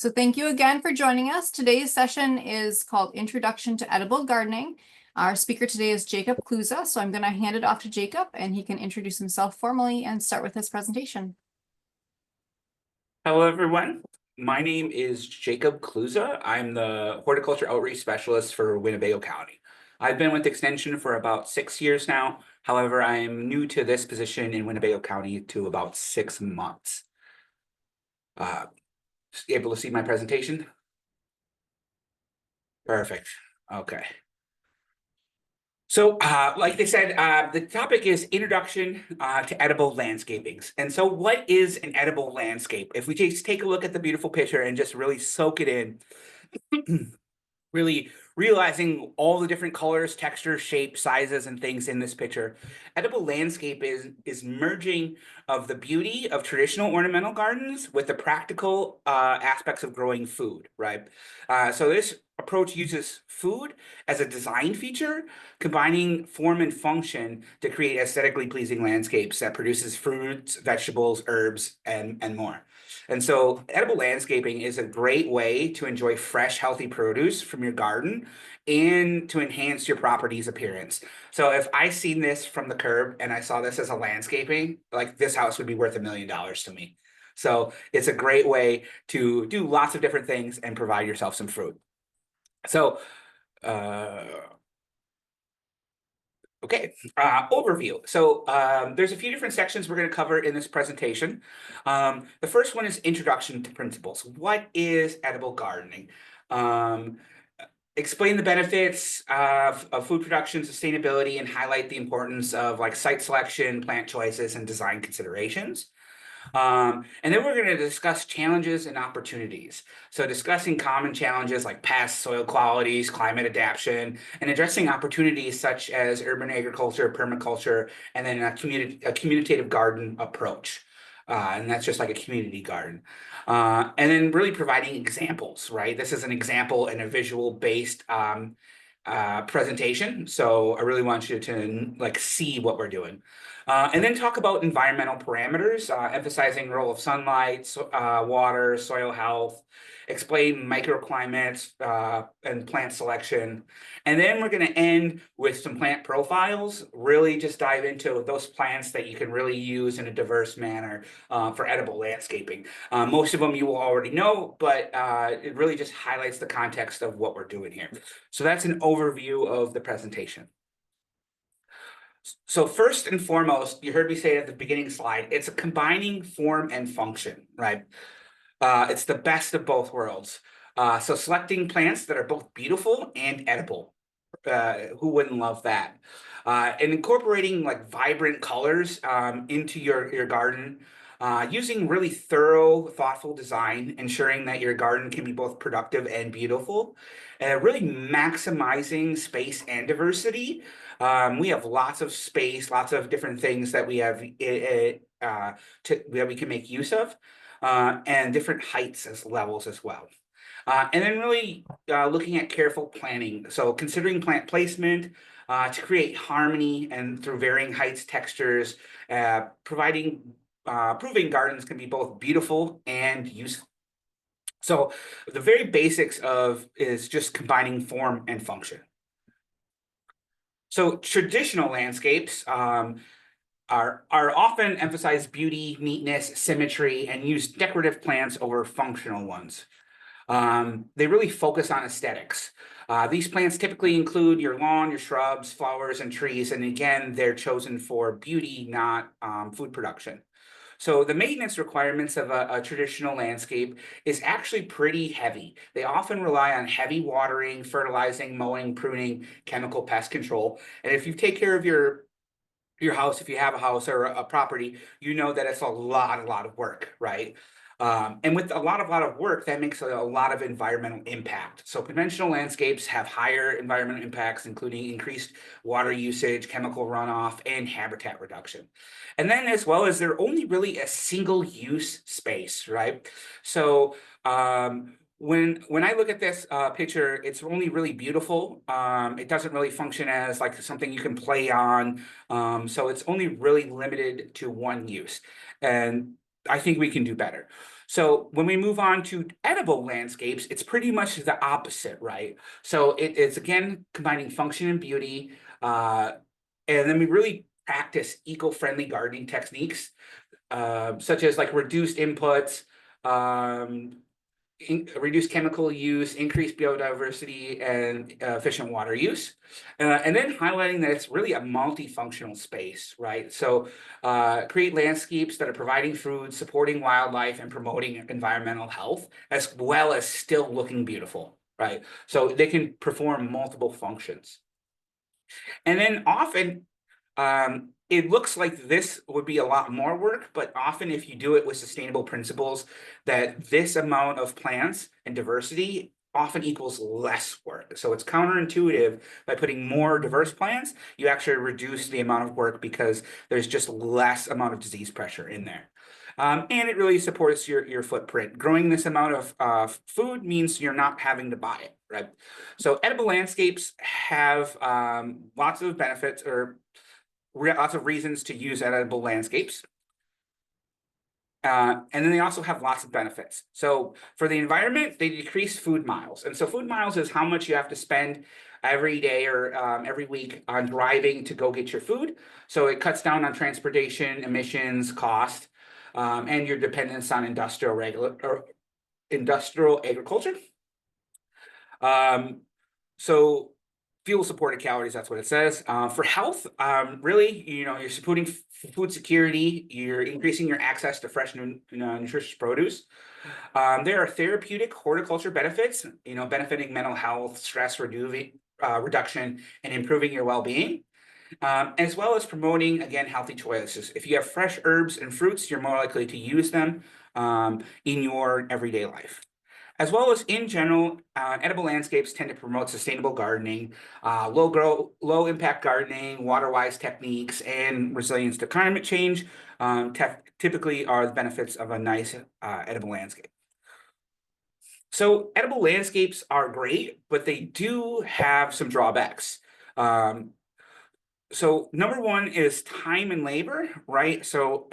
So thank you again for joining us. Today's session is called Introduction to Edible Gardening. Our speaker today is Jacob Kluza, so I'm going to hand it off to Jacob and he can introduce himself formally and start with his presentation. Hello, everyone. My name is Jacob Kluza. I'm the Horticulture Outreach Specialist for Winnebago County. I've been with Extension for about 6 years now. However, I'm new to this position in Winnebago County to about 6 months. Able to see my presentation? Perfect. Okay. So, like they said, the topic is introduction to edible landscapings. And so what is an edible landscape? If we just take a look at the beautiful picture and just really soak it in, really realizing all the different colors, textures, shapes, sizes, and things in this picture. Edible landscape is merging of the beauty of traditional ornamental gardens with the practical aspects of growing food, right? So this approach uses food as a design feature, combining form and function to create aesthetically pleasing landscapes that produces fruits, vegetables, herbs, and more. And so edible landscaping is a great way to enjoy fresh, healthy produce from your garden and to enhance your property's appearance. So if I seen this from the curb and I saw this as a landscaping, like this house would be worth $1 million to me. So it's a great way to do lots of different things and provide yourself some fruit. So, okay, overview. So there's a few different sections we're going to cover in this presentation. The first one is introduction to principles. What is edible gardening? Explain the benefits of food production, sustainability, and highlight the importance of like site selection, plant choices, and design considerations. And then we're going to discuss challenges and opportunities. So discussing common challenges like pests, soil qualities, climate adaptation, and addressing opportunities such as urban agriculture, permaculture, and then a communitative garden approach. And that's just like a community garden. And then really providing examples, right? This is an example and a visual-based presentation. So I really want you to like see what we're doing. And then talk about environmental parameters, emphasizing role of sunlight, water, soil health, explain microclimates and plant selection. And then we're going to end with some plant profiles, really just dive into those plants that you can really use in a diverse manner for edible landscaping. Most of them you will already know, but it really just highlights the context of what we're doing here. So that's an overview of the presentation. So first and foremost, you heard me say at the beginning slide, it's a combining form and function, right? It's the best of both worlds. So selecting plants that are both beautiful and edible. Who wouldn't love that? And incorporating like vibrant colors into your garden, using really thorough, thoughtful design, ensuring that your garden can be both productive and beautiful, really maximizing space and diversity. We have lots of space, lots of different things that we have that we can make use of, and different heights as levels as well. And then really looking at careful planning. So considering plant placement to create harmony and through varying heights, textures, proving gardens can be both beautiful and useful. So the very basics of is just combining form and function. So traditional landscapes are often emphasize beauty, neatness, symmetry, and use decorative plants over functional ones. They really focus on aesthetics. These plants typically include your lawn, your shrubs, flowers, and trees. And again, they're chosen for beauty, not food production. So the maintenance requirements of a traditional landscape is actually pretty heavy. They often rely on heavy watering, fertilizing, mowing, pruning, chemical pest control. And if you take care of your house, if you have a house or a property, you know that it's a lot of work, right? And with a lot of work, that makes a lot of environmental impact. So conventional landscapes have higher environmental impacts, including increased water usage, chemical runoff, and habitat reduction. And then as well as they're only really a single use space, right? So when I look at this picture, it's only really beautiful. It doesn't really function as like something you can play on. So it's only really limited to one use. And I think we can do better. So when we move on to edible landscapes, it's pretty much the opposite, right? So it's again combining function and beauty, and then we really practice eco-friendly gardening techniques, such as like reduced inputs, um, reduce chemical use, increase biodiversity, and efficient water use. And then highlighting that it's really a multifunctional space, right? So create landscapes that are providing food, supporting wildlife, and promoting environmental health, as well as still looking beautiful, right? So they can perform multiple functions. And then often it looks like this would be a lot more work, but often if you do it with sustainable principles, that this amount of plants and diversity often equals less work. So it's counterintuitive. By putting more diverse plants, you actually reduce the amount of work because there's just less amount of disease pressure in there. And it really supports your footprint. Growing this amount of food means you're not having to buy it, right? So edible landscapes have lots of benefits, or lots of reasons to use edible landscapes. And then they also have lots of benefits. So for the environment, they decrease food miles. And so food miles is how much you have to spend every day or every week on driving to go get your food. So it cuts down on transportation, emissions, cost, and your dependence on industrial agriculture. So fuel supported calories, that's what it says. For health, really, you're supporting food security, you're increasing your access to fresh, nutritious produce. There are therapeutic horticulture benefits, benefiting mental health, stress reduction, and improving your well-being. As well as promoting, again, healthy choices. If you have fresh herbs and fruits, you're more likely to use them in your everyday life. As well as in general, edible landscapes tend to promote sustainable gardening, low impact gardening, water-wise techniques, and resilience to climate change. Typically are the benefits of a nice edible landscape. So edible landscapes are great, but they do have some drawbacks. So number one is time and labor, right? So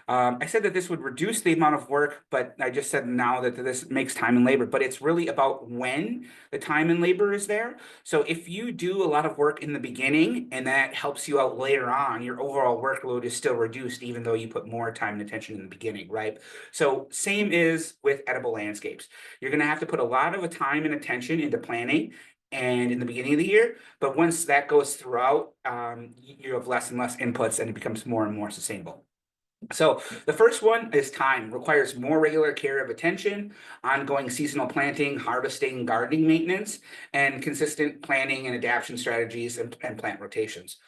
I said that this would reduce the amount of work, but I just said now that this makes time and labor, but it's really about when the time and labor is there. So if you do a lot of work in the beginning and that helps you out later on, your overall workload is still reduced, even though you put more time and attention in the beginning, right? So same is with edible landscapes. You're gonna have to put a lot of time and attention into planning and in the beginning of the year, but once that goes throughout, you have less and less inputs and it becomes more and more sustainable. So the first one is time. Requires more regular care of attention, ongoing seasonal planting, harvesting, gardening maintenance, and consistent planning and adaptation strategies and plant rotations.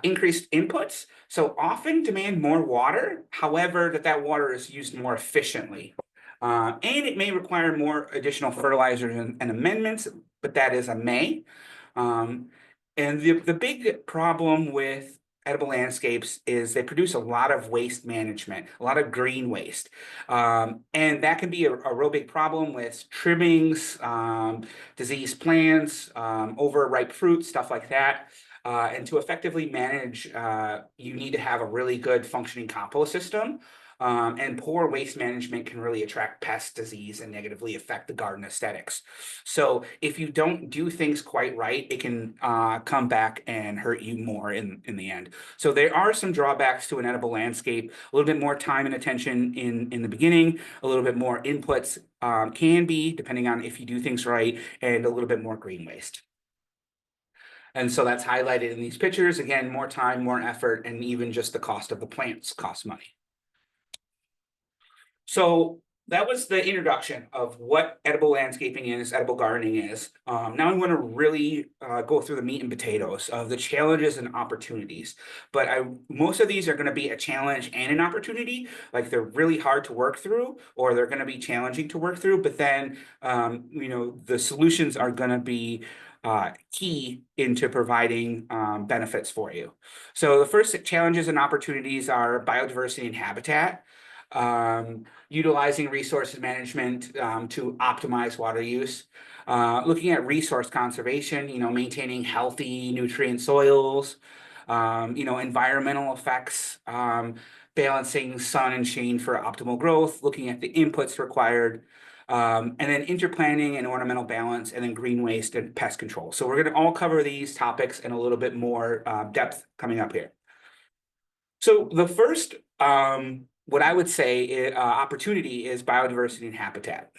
Increased inputs, so often demand more water, however, that water is used more efficiently. And it may require more additional fertilizers and amendments, but that is a may. And the big problem with edible landscapes is they produce a lot of waste management, a lot of green waste. And that can be a real big problem with trimmings, diseased plants, overripe fruit, stuff like that. And to effectively manage, you need to have a really good functioning compost system. And poor waste management can really attract pest disease and negatively affect the garden aesthetics. So if you don't do things quite right, it can come back and hurt you more in the end. So there are some drawbacks to an edible landscape. A little bit more time and attention in the beginning, a little bit more inputs can be, depending on if you do things right, and a little bit more green waste. And so that's highlighted in these pictures. Again, more time, more effort, and even just the cost of the plants costs money. So that was the introduction of what edible landscaping is, edible gardening is. Now I'm going to really go through the meat and potatoes of the challenges and opportunities. But most of these are going to be a challenge and an opportunity. Like they're really hard to work through, or they're going to be challenging to work through. But then, the solutions are going to be key into providing benefits for you. So the first challenges and opportunities are biodiversity and habitat. Utilizing resources management to optimize water use, looking at resource conservation, maintaining healthy nutrient soils, environmental effects, balancing sun and shade for optimal growth, looking at the inputs required, and then interplanting and ornamental balance, and then green waste and pest control. So we're going to all cover these topics in a little bit more depth coming up here. So the first, what I would say, opportunity is biodiversity and habitat.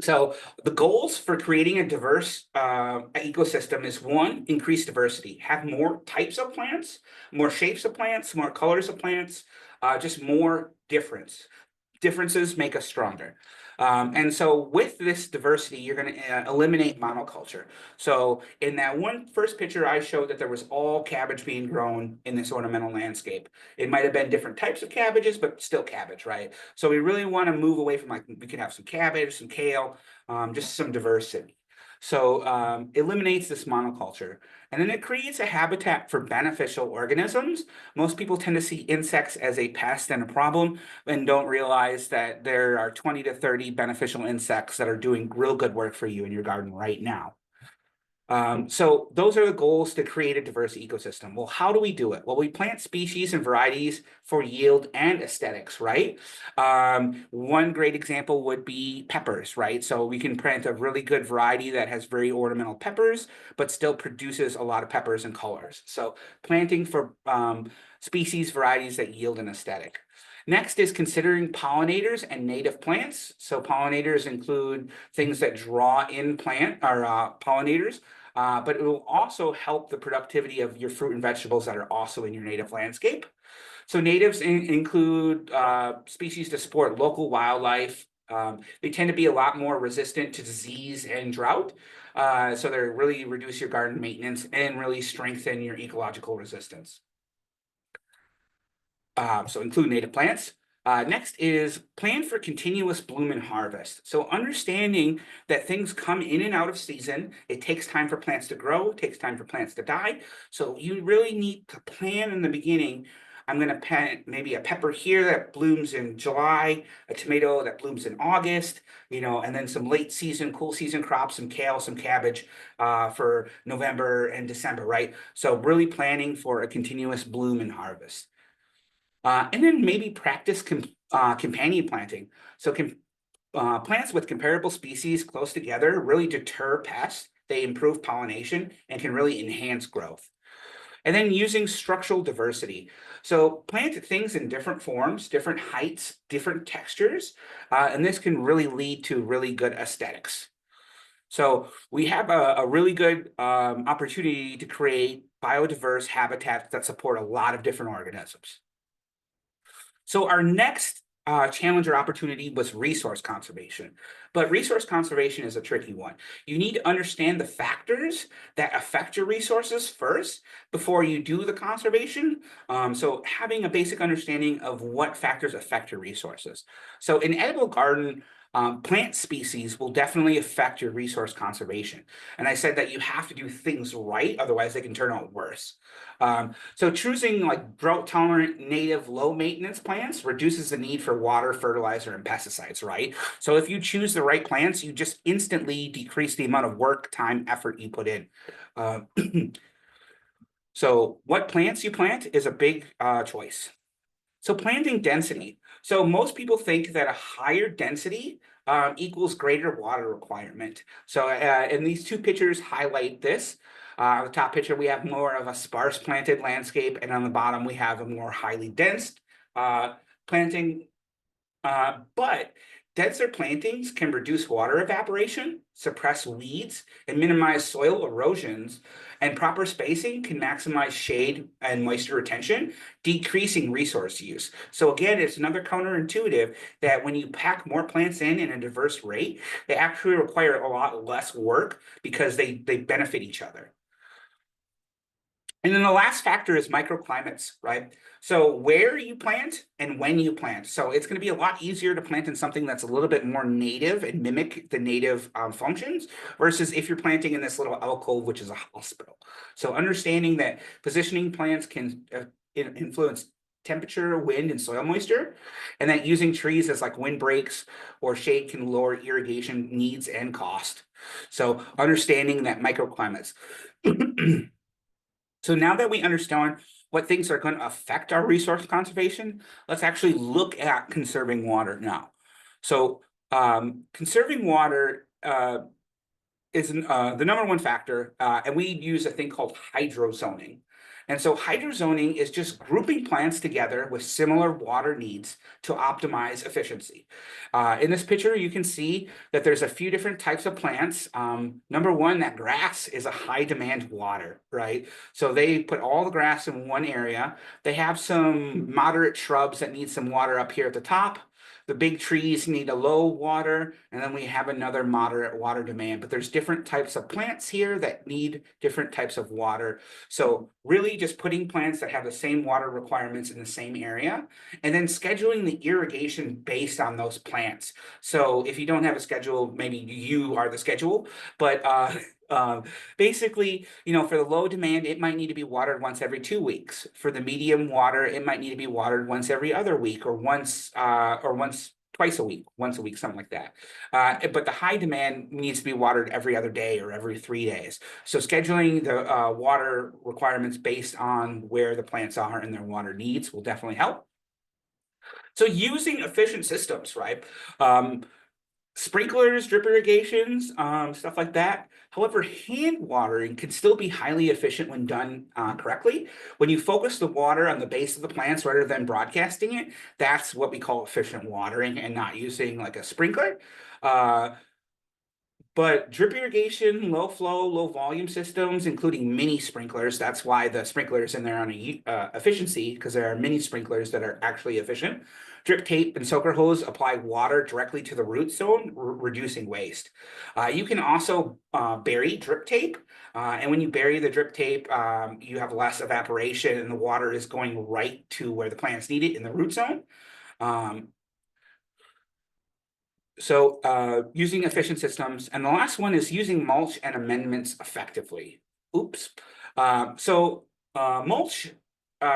So the goals for creating a diverse ecosystem is one, increase diversity, have more types of plants, more shapes of plants, more colors of plants, just more differences make us stronger. And so with this diversity, you're going to eliminate monoculture. So in that one first picture, I showed that there was all cabbage being grown in this ornamental landscape. It might have been different types of cabbages, but still cabbage, right? So we really want to move away from, like, we could have some cabbage, some kale, just some diversity. So eliminates this monoculture. And then it creates a habitat for beneficial organisms. Most people tend to see insects as a pest and a problem and don't realize that there are 20 to 30 beneficial insects that are doing real good work for you in your garden right now. So those are the goals to create a diverse ecosystem. Well, how do we do it? Well, we plant species and varieties for yield and aesthetics, right? One great example would be peppers, right? So we can plant a really good variety that has very ornamental peppers, but still produces a lot of peppers and colors. So planting for species, varieties that yield an aesthetic. Next is considering pollinators and native plants. So pollinators include things that draw in pollinators. But it will also help the productivity of your fruit and vegetables that are also in your native landscape. So natives include species to support local wildlife. They tend to be a lot more resistant to disease and drought. So they really reduce your garden maintenance and really strengthen your ecological resistance. So include native plants. Next is plan for continuous bloom and harvest. So understanding that things come in and out of season, it takes time for plants to grow, it takes time for plants to die. So you really need to plan in the beginning. I'm going to plant maybe a pepper here that blooms in July, a tomato that blooms in August, and then some late season, cool season crops, some kale, some cabbage for November and December, right? So really planning for a continuous bloom and harvest. And then maybe practice companion planting. So plants with comparable species close together really deter pests. They improve pollination and can really enhance growth. And then using structural diversity. So plant things in different forms, different heights, different textures, and this can really lead to really good aesthetics. So we have a really good opportunity to create biodiverse habitats that support a lot of different organisms. So our next challenge or opportunity was resource conservation. But resource conservation is a tricky one. You need to understand the factors that affect your resources first before you do the conservation. So having a basic understanding of what factors affect your resources. So in edible garden, plant species will definitely affect your resource conservation. And I said that you have to do things right, otherwise they can turn out worse. So choosing like drought-tolerant, native, low-maintenance plants reduces the need for water, fertilizer, and pesticides, right? So if you choose the right plants, you just instantly decrease the amount of work, time, effort you put in. So what plants you plant is a big choice. So planting density. So most people think that a higher density equals greater water requirement. So and these two pictures highlight this. The top picture, we have more of a sparse planted landscape, and on the bottom, we have a more highly dense planting. But denser plantings can reduce water evaporation, suppress weeds, and minimize soil erosions. And proper spacing can maximize shade and moisture retention, decreasing resource use. So again, it's another counterintuitive that when you pack more plants in a diverse rate, they actually require a lot less work because they benefit each other. And then the last factor is microclimates, right? So where you plant and when you plant. So it's going to be a lot easier to plant in something that's a little bit more native and mimic the native functions versus if you're planting in this little alcove, which is a hospital. So understanding that positioning plants can influence temperature, wind, and soil moisture, and that using trees as like windbreaks or shade can lower irrigation needs and cost. So understanding that microclimates. So now that we understand what things are going to affect our resource conservation, let's actually look at conserving water now. So conserving water is the number one factor, and we use a thing called hydrozoning. And so hydrozoning is just grouping plants together with similar water needs to optimize efficiency. In this picture, you can see that there's a few different types of plants. Number one, that grass is a high demand water, right? So they put all the grass in one area. They have some moderate shrubs that need some water up here at the top. The big trees need a low water, and then we have another moderate water demand. But there's different types of plants here that need different types of water. So really just putting plants that have the same water requirements in the same area, and then scheduling the irrigation based on those plants. So if you don't have a schedule, maybe you are the schedule, but basically, for the low demand, it might need to be watered once every 2 weeks. For the medium water, it might need to be watered once every other week, or once twice a week, once a week, something like that. But the high demand needs to be watered every other day or every 3 days. So scheduling the water requirements based on where the plants are and their water needs will definitely help. So using efficient systems, right? Sprinklers, drip irrigations, stuff like that. However, hand watering can still be highly efficient when done correctly. When you focus the water on the base of the plants rather than broadcasting it, that's what we call efficient watering, and not using like a sprinkler. But drip irrigation, low flow, low volume systems, including mini sprinklers, that's why the sprinklers in there on efficiency, because there are mini sprinklers that are actually efficient. Drip tape and soaker hose apply water directly to the root zone, reducing waste. You can also bury drip tape. And when you bury the drip tape, you have less evaporation and the water is going right to where the plants need it in the root zone. So using efficient systems. And the last one is using mulch and amendments effectively. Oops. Mulch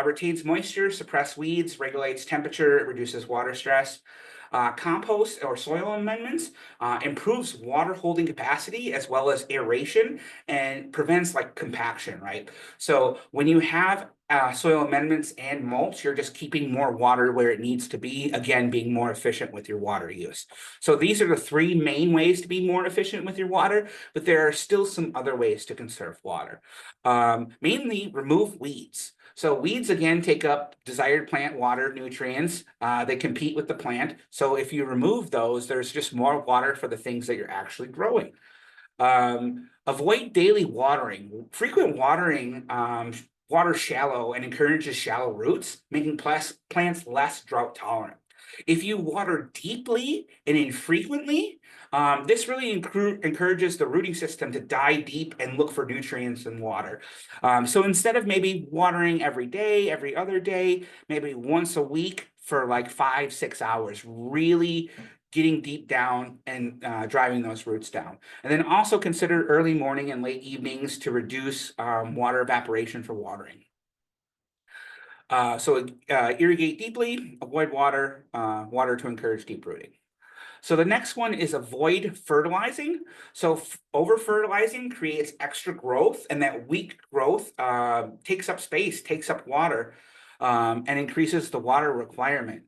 retains moisture, suppresses weeds, regulates temperature, it reduces water stress. Compost or soil amendments improves water holding capacity as well as aeration, and prevents like compaction, right? So when you have soil amendments and mulch, you're just keeping more water where it needs to be, again, being more efficient with your water use. So these are the three main ways to be more efficient with your water, but there are still some other ways to conserve water. Mainly remove weeds. So weeds, again, take up desired plant water nutrients. They compete with the plant. So if you remove those, there's just more water for the things that you're actually growing. Avoid daily watering. Frequent watering water shallow and encourages shallow roots, making plants less drought tolerant. If you water deeply and infrequently, this really encourages the rooting system to dive deep and look for nutrients in water. So instead of maybe watering every day, every other day, maybe once a week for like 5-6 hours, really getting deep down and driving those roots down. And then also consider early morning and late evenings to reduce water evaporation for watering. Irrigate deeply, avoid water to encourage deep rooting. So the next one is avoid fertilizing. So over fertilizing creates extra growth, and that weak growth takes up space, takes up water, and increases the water requirement.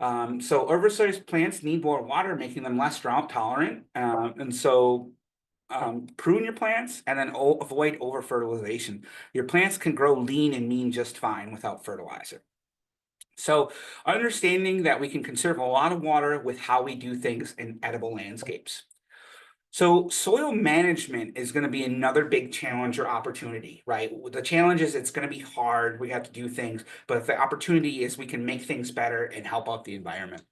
So oversized plants need more water, making them less drought tolerant. Prune your plants and then avoid over fertilization. Your plants can grow lean and mean just fine without fertilizer. So understanding that we can conserve a lot of water with how we do things in edible landscapes. So soil management is going to be another big challenge or opportunity, right? The challenge is it's going to be hard. We have to do things, but the opportunity is we can make things better and help out the environment.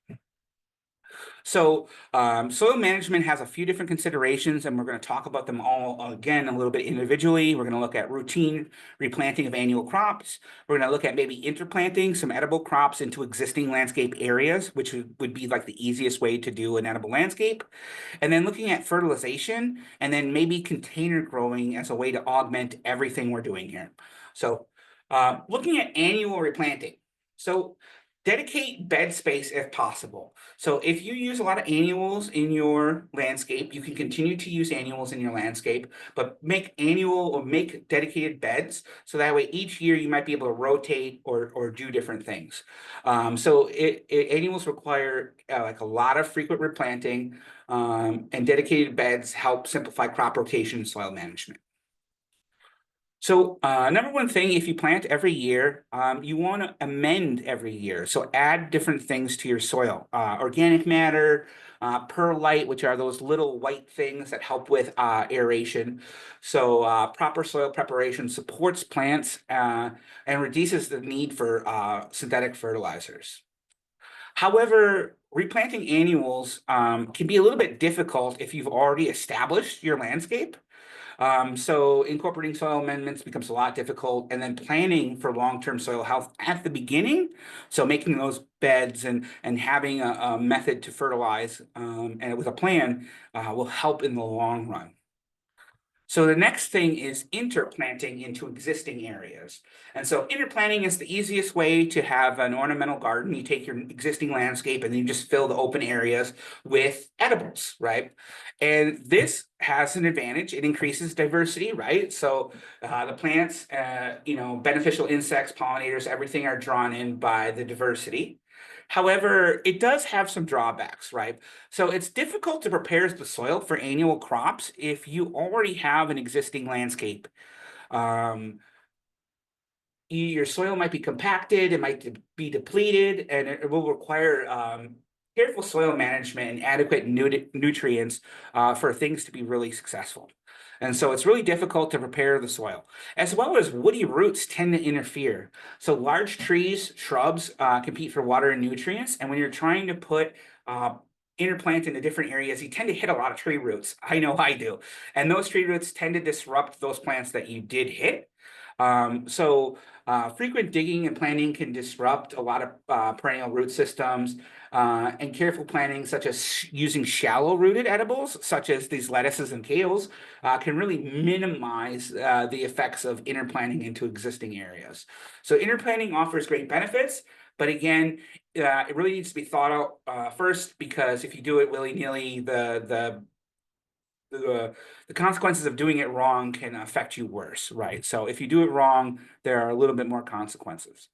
So soil management has a few different considerations, and we're going to talk about them all again a little bit individually. We're going to look at routine replanting of annual crops. We're going to look at maybe interplanting some edible crops into existing landscape areas, which would be like the easiest way to do an edible landscape. And then looking at fertilization, and then maybe container growing as a way to augment everything we're doing here. So looking at annual replanting. So Dedicate bed space if possible. So if you use a lot of annuals in your landscape, you can continue to use annuals in your landscape, but make annual or make dedicated beds. So that way each year you might be able to rotate or do different things. Annuals require like a lot of frequent replanting, and dedicated beds help simplify crop rotation and soil management. So number one thing, if you plant every year, you want to amend every year. So add different things to your soil, organic matter, perlite, which are those little white things that help with aeration. So proper soil preparation supports plants and reduces the need for synthetic fertilizers. However, replanting annuals can be a little bit difficult if you've already established your landscape. So incorporating soil amendments becomes a lot difficult, and then planning for long-term soil health at the beginning. So making those beds and having a method to fertilize and with a plan will help in the long run. So the next thing is interplanting into existing areas. And so interplanting is the easiest way to have an ornamental garden. You take your existing landscape and then you just fill the open areas with edibles, right? And this has an advantage. It increases diversity, right? So the plants, beneficial insects, pollinators, everything are drawn in by the diversity. However, it does have some drawbacks, right? So it's difficult to prepare the soil for annual crops if you already have an existing landscape. Um, your soil might be compacted, it might be depleted, and it will require careful soil management and adequate nutrients for things to be really successful. And so it's really difficult to prepare the soil, as well as woody roots tend to interfere. So large trees, shrubs compete for water and nutrients. And when you're trying to put interplant into different areas, you tend to hit a lot of tree roots. I know I do. And those tree roots tend to disrupt those plants that you did hit. Frequent digging and planting can disrupt a lot of perennial root systems, and careful planting, such as using shallow rooted edibles, such as these lettuces and kales, can really minimize the effects of interplanting into existing areas. So interplanting offers great benefits, but again, it really needs to be thought out first, because if you do it willy-nilly, the consequences of doing it wrong can affect you worse, right? So if you do it wrong, there are a little bit more consequences.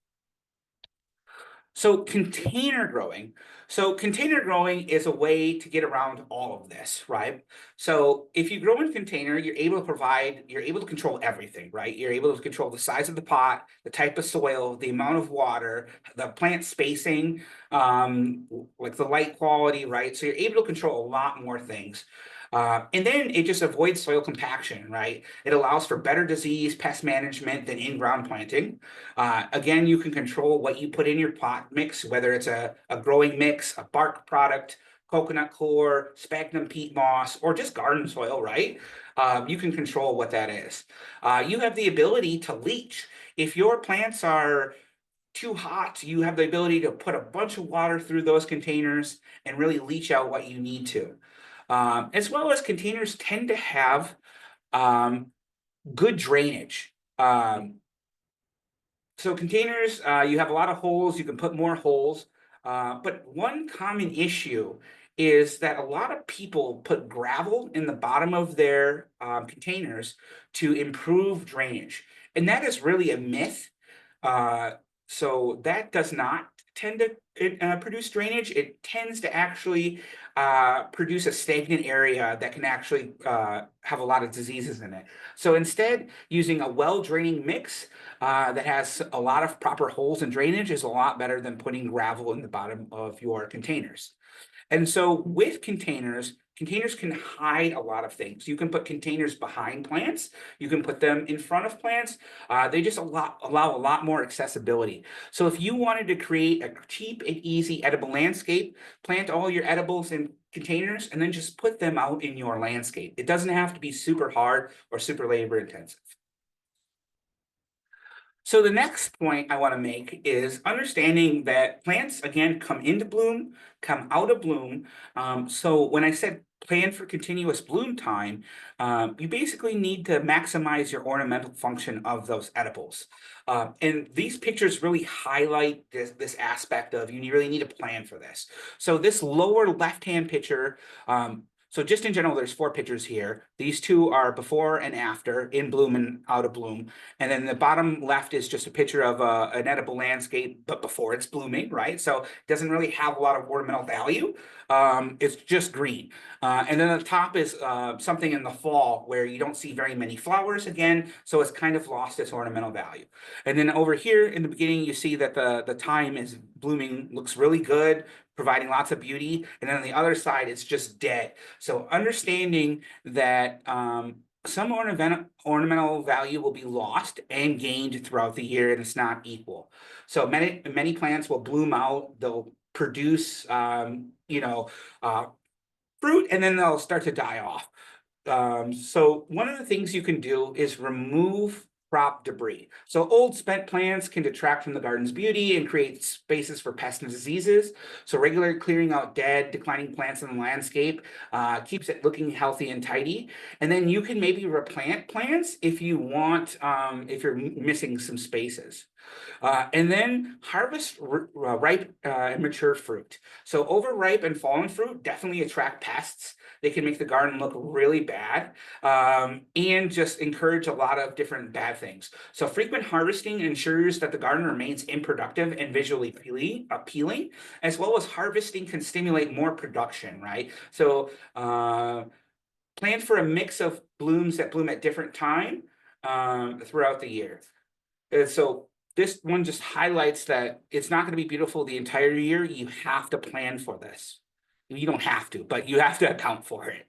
So container growing. So container growing is a way to get around all of this, right? So if you grow in container, you're able to control everything, right? You're able to control the size of the pot, the type of soil, the amount of water, the plant spacing, like the light quality, right? So you're able to control a lot more things. And then it just avoids soil compaction, right? It allows for better disease, pest management than in-ground planting. Again, you can control what you put in your pot mix, whether it's a growing mix, a bark product, coconut coir, sphagnum peat moss, or just garden soil, right? You can control what that is. You have the ability to leach. If your plants are too hot, you have the ability to put a bunch of water through those containers and really leach out what you need to. As well as containers tend to have good drainage. So containers, you have a lot of holes, you can put more holes. But one common issue is that a lot of people put gravel in the bottom of their containers to improve drainage. And that is really a myth. So that does not tend to produce drainage. It tends to actually produce a stagnant area that can actually have a lot of diseases in it. So instead, using a well-draining mix that has a lot of proper holes and drainage is a lot better than putting gravel in the bottom of your containers. And so with containers can hide a lot of things. You can put containers behind plants. You can put them in front of plants. They just allow a lot more accessibility. So if you wanted to create a cheap and easy edible landscape, plant all your edibles in containers and then just put them out in your landscape. It doesn't have to be super hard or super labor intensive. So the next point I want to make is understanding that plants, again, come into bloom, come out of bloom. So when I said plan for continuous bloom time, you basically need to maximize your ornamental function of those edibles. And these pictures really highlight this aspect of you really need to plan for this. So this lower left-hand picture, so just in general, there's 4 pictures here. These 2 are before and after, in bloom and out of bloom. And then the bottom left is just a picture of an edible landscape, but before it's blooming, right? So it doesn't really have a lot of ornamental value. It's just green. And then the top is something in the fall where you don't see very many flowers again, so it's kind of lost its ornamental value. And then over here in the beginning, you see that the thyme is blooming, looks really good, providing lots of beauty. And then on the other side, it's just dead. So understanding that some ornamental value will be lost and gained throughout the year, and it's not equal. So many plants will bloom out, they'll produce fruit, and then they'll start to die off. So one of the things you can do is remove crop debris. So old spent plants can detract from the garden's beauty and create spaces for pests and diseases. So regular clearing out dead, declining plants in the landscape keeps it looking healthy and tidy. And then you can maybe replant plants if you want, if you're missing some spaces. And then harvest ripe and mature fruit. So overripe and fallen fruit definitely attract pests. They can make the garden look really bad and just encourage a lot of different bad things. So frequent harvesting ensures that the garden remains productive and visually appealing, as well as harvesting can stimulate more production, right? So plan for a mix of blooms that bloom at different time throughout the year. So this one just highlights that it's not going to be beautiful the entire year. You have to plan for this. You don't have to, but you have to account for it.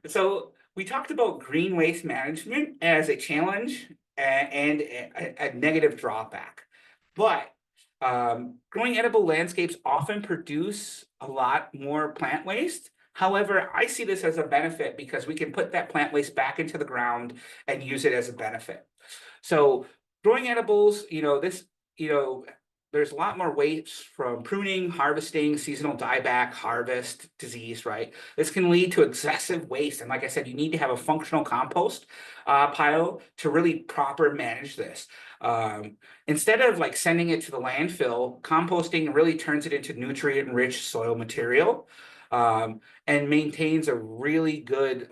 So we talked about green waste management as a challenge and a negative drawback. But growing edible landscapes often produce a lot more plant waste. However, I see this as a benefit because we can put that plant waste back into the ground and use it as a benefit. So growing edibles, there's a lot more waste from pruning, harvesting, seasonal dieback, harvest, disease, right? This can lead to excessive waste. And like I said, you need to have a functional compost pile to really proper manage this. Instead of like sending it to the landfill, composting really turns it into nutrient-rich soil material and maintains a really good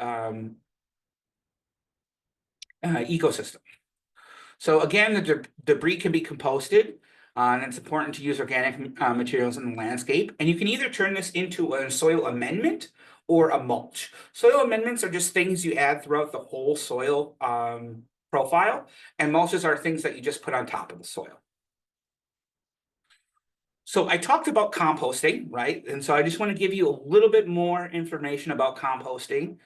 ecosystem. So again, the debris can be composted, and it's important to use organic materials in the landscape. And you can either turn this into a soil amendment or a mulch. Soil amendments are just things you add throughout the whole soil profile, and mulches are things that you just put on top of the soil. So I talked about composting, right? And so I just want to give you a little bit more information about composting.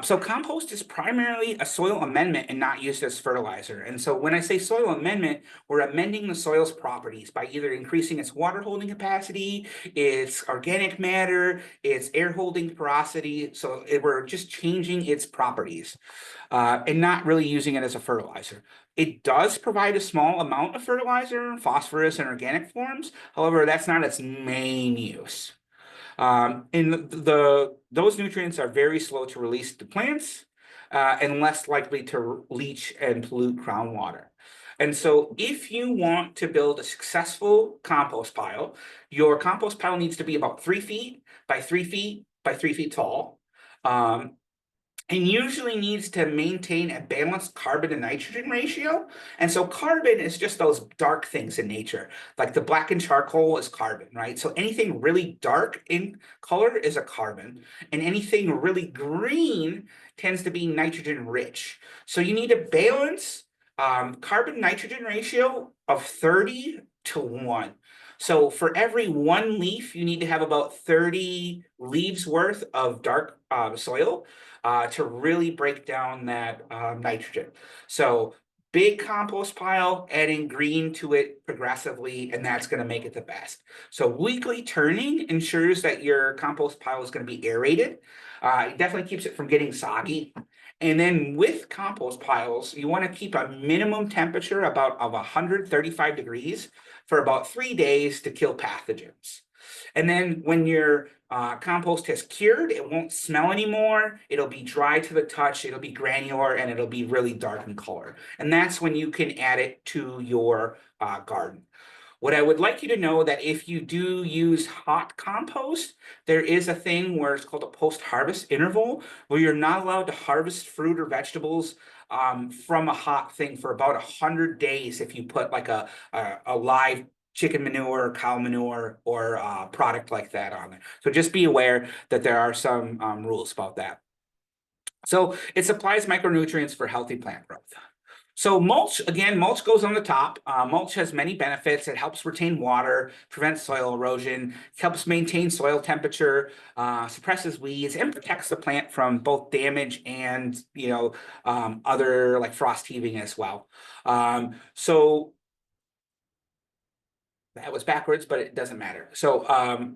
So compost is primarily a soil amendment and not used as fertilizer. And so when I say soil amendment, we're amending the soil's properties by either increasing its water holding capacity, its organic matter, its air holding porosity. So we're just changing its properties and not really using it as a fertilizer. It does provide a small amount of fertilizer, phosphorus, and organic forms. However, that's not its main use. And those nutrients are very slow to release to plants and less likely to leach and pollute groundwater. And so if you want to build a successful compost pile, your compost pile needs to be about 3 feet by 3 feet by 3 feet tall. And usually needs to maintain a balanced carbon to nitrogen ratio. And so carbon is just those dark things in nature, like the blackened charcoal is carbon, right? So anything really dark in color is a carbon, and anything really green tends to be nitrogen rich. So you need a balance carbon nitrogen ratio of 30 to 1. So for every 1 leaf, you need to have about 30 leaves worth of dark soil to really break down that nitrogen. So big compost pile, adding green to it progressively, and that's going to make it the best. So weekly turning ensures that your compost pile is going to be aerated. It definitely keeps it from getting soggy. And then with compost piles, you want to keep a minimum temperature of 135 degrees for about 3 days to kill pathogens. And then when your compost has cured, it won't smell anymore. It'll be dry to the touch. It'll be granular and it'll be really dark in color. And that's when you can add it to your garden. What I would like you to know that if you do use hot compost, there is a thing where it's called a post-harvest interval, where you're not allowed to harvest fruit or vegetables from a hot thing for about 100 days if you put like a live chicken manure, cow manure, or product like that on it. So just be aware that there are some rules about that. So it supplies micronutrients for healthy plant growth. So mulch, again, mulch goes on the top. Mulch has many benefits. It helps retain water, prevents soil erosion, helps maintain soil temperature, suppresses weeds, and protects the plant from both damage and, other like frost heaving as well. So that was backwards, but it doesn't matter. So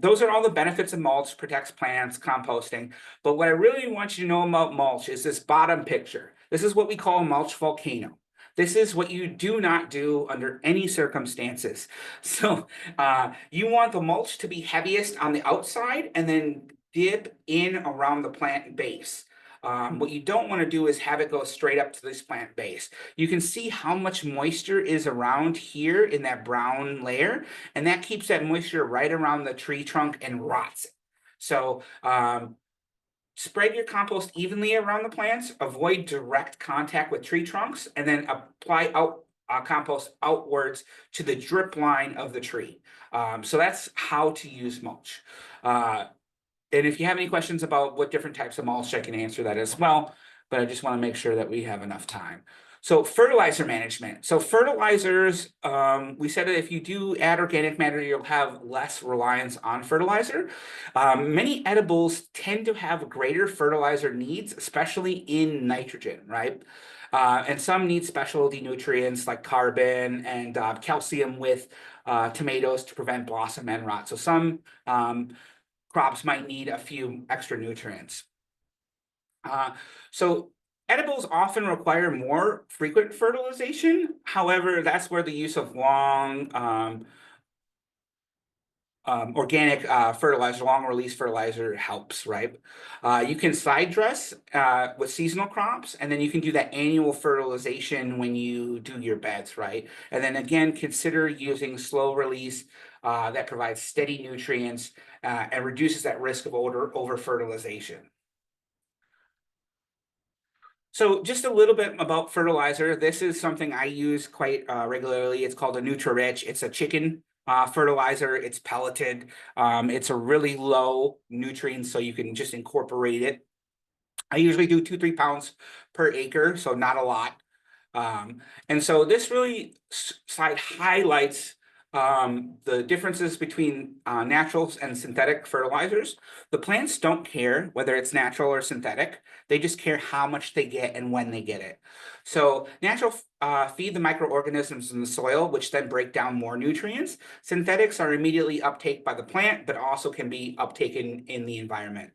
those are all the benefits of mulch, protects plants, composting. But what I really want you to know about mulch is this bottom picture. This is what we call a mulch volcano. This is what you do not do under any circumstances. So you want the mulch to be heaviest on the outside and then dip in around the plant base. What you don't want to do is have it go straight up to this plant base. You can see how much moisture is around here in that brown layer, and that keeps that moisture right around the tree trunk and rots it. So spread your compost evenly around the plants, avoid direct contact with tree trunks, and then apply compost outwards to the drip line of the tree. So that's how to use mulch. And if you have any questions about what different types of mulch, I can answer that as well, but I just want to make sure that we have enough time. So fertilizer management. So fertilizers, we said that if you do add organic matter, you'll have less reliance on fertilizer. Many edibles tend to have greater fertilizer needs, especially in nitrogen, right? And some need specialty nutrients like carbon and calcium with tomatoes to prevent blossom end rot. So some crops might need a few extra nutrients. So edibles often require more frequent fertilization. However, that's where the use of long organic fertilizer, long release fertilizer helps, right? You can side dress with seasonal crops, and then you can do that annual fertilization when you do your beds, right? And then again, consider using slow release that provides steady nutrients and reduces that risk of over fertilization. So just a little bit about fertilizer. This is something I use quite regularly. It's called a Nutri-Rich. It's a chicken fertilizer. It's pelleted. It's a really low nutrient, so you can just incorporate it. I usually do 2-3 pounds per acre, so not a lot. And so this really slide highlights the differences between natural and synthetic fertilizers. The plants don't care whether it's natural or synthetic. They just care how much they get and when they get it. So natural feed the microorganisms in the soil, which then break down more nutrients. Synthetics are immediately uptake by the plant, but also can be uptaken in the environment.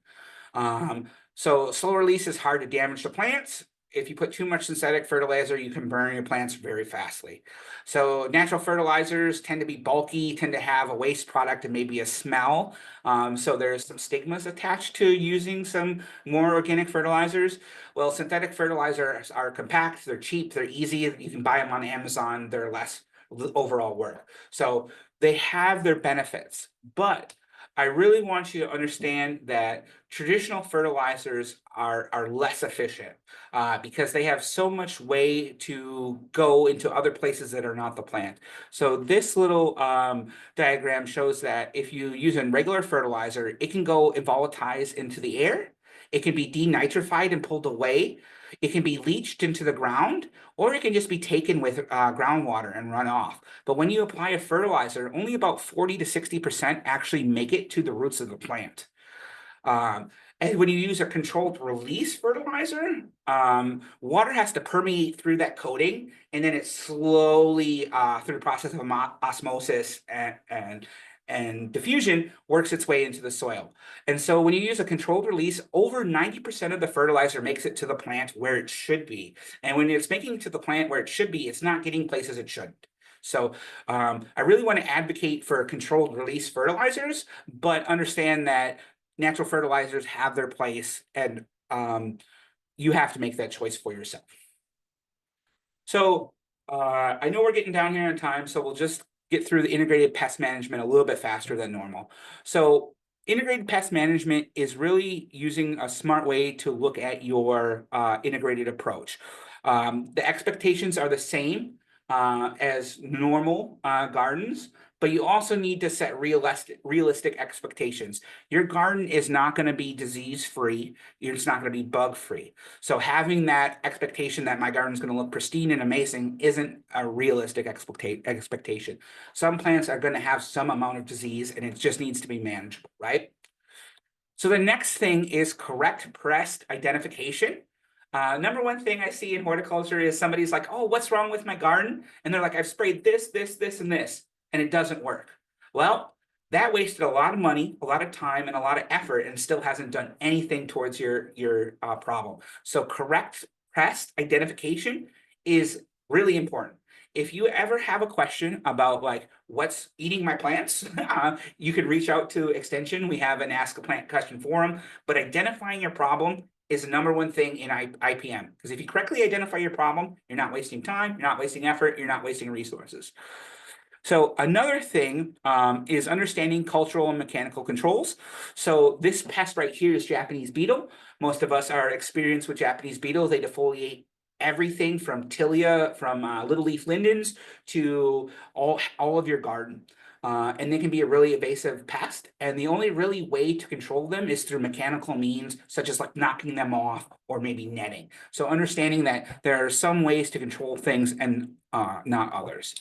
So slow release is hard to damage the plants. If you put too much synthetic fertilizer, you can burn your plants very fastly. So natural fertilizers tend to be bulky, tend to have a waste product and maybe a smell. So there's some stigmas attached to using some more organic fertilizers. Well, synthetic fertilizers are compact, they're cheap, they're easy. You can buy them on Amazon. They're less overall work. So they have their benefits, but I really want you to understand that traditional fertilizers are less efficient because they have so much way to go into other places that are not the plant. So this little diagram shows that if you use a regular fertilizer, it can go volatilize into the air. It can be denitrified and pulled away. It can be leached into the ground, or it can just be taken with groundwater and run off. But when you apply a fertilizer, only about 40 to 60% actually make it to the roots of the plant. And when you use a controlled release fertilizer, water has to permeate through that coating, and then it slowly, through the process of osmosis and and diffusion works its way into the soil. And so when you use a controlled release, over 90% of the fertilizer makes it to the plant where it should be. And when it's making it to the plant where it should be, it's not getting places it shouldn't. So I really want to advocate for controlled release fertilizers, but understand that natural fertilizers have their place, and you have to make that choice for yourself. So I know we're getting down here in time, so we'll just get through the integrated pest management a little bit faster than normal. So integrated pest management is really using a smart way to look at your integrated approach. The expectations are the same as normal gardens, but you also need to set realistic expectations. Your garden is not going to be disease-free. It's not going to be bug-free. So having that expectation that my garden is going to look pristine and amazing isn't a realistic expectation. Some plants are going to have some amount of disease, and it just needs to be manageable, right? So the next thing is correct pest identification. Number one thing I see in horticulture is somebody's like, oh, what's wrong with my garden? And they're like, I've sprayed this, this, this, and this, and it doesn't work. Well, that wasted a lot of money, a lot of time, and a lot of effort, and still hasn't done anything towards your problem. So correct pest identification is really important. If you ever have a question about like what's eating my plants, you could reach out to Extension. We have an Ask a Plant question forum, but identifying your problem is the number one thing in IPM. Because if you correctly identify your problem, you're not wasting time, you're not wasting effort, you're not wasting resources. So another thing is understanding cultural and mechanical controls. So this pest right here is Japanese beetle. Most of us are experienced with Japanese beetle. They defoliate everything from tilia, from little leaf lindens to all of your garden. And they can be a really evasive pest. And the only really way to control them is through mechanical means, such as like knocking them off or maybe netting. So understanding that there are some ways to control things and not others.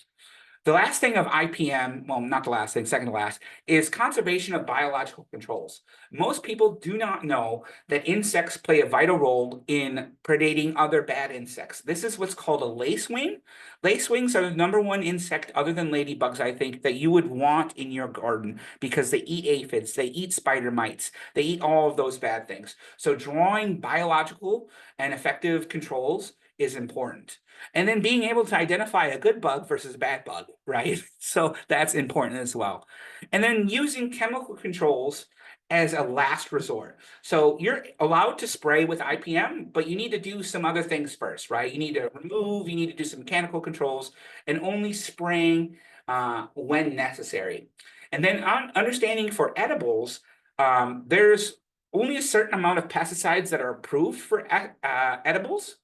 The last thing of IPM, well, not the last thing, second to last, is conservation of biological controls. Most people do not know that insects play a vital role in predating other bad insects. This is what's called a lacewing. Lacewings are the number one insect, other than ladybugs, I think, that you would want in your garden because they eat aphids, they eat spider mites, they eat all of those bad things. So drawing biological and effective controls is important. And then being able to identify a good bug versus a bad bug, right? So that's important as well. And then using chemical controls as a last resort. So you're allowed to spray with IPM, but you need to do some other things first, right? You need to remove, you need to do some mechanical controls, and only spraying when necessary. And then on understanding for edibles, there's only a certain amount of pesticides that are approved for edibles,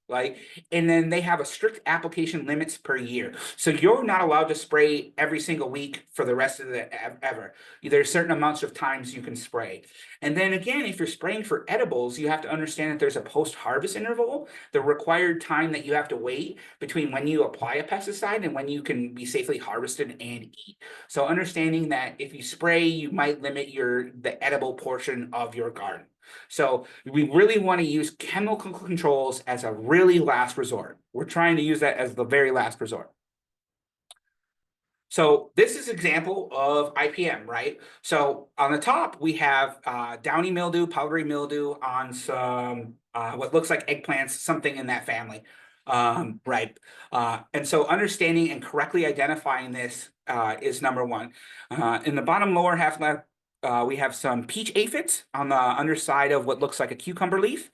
and then they have a strict application limits per year. So you're not allowed to spray every single week for the rest of the ever. There's certain amounts of times you can spray. And then again, if you're spraying for edibles, you have to understand that there's a post-harvest interval, the required time that you have to wait between when you apply a pesticide and when you can be safely harvested and eat. So understanding that if you spray, you might limit the edible portion of your garden. So we really want to use chemical controls as a really last resort. We're trying to use that as the very last resort. So this is an example of IPM, right? So on the top, we have downy mildew, powdery mildew on some what looks like eggplants, something in that family, right? And so understanding and correctly identifying this is number one. In the bottom lower half left, we have some peach aphids on the underside of what looks like a cucumber leaf.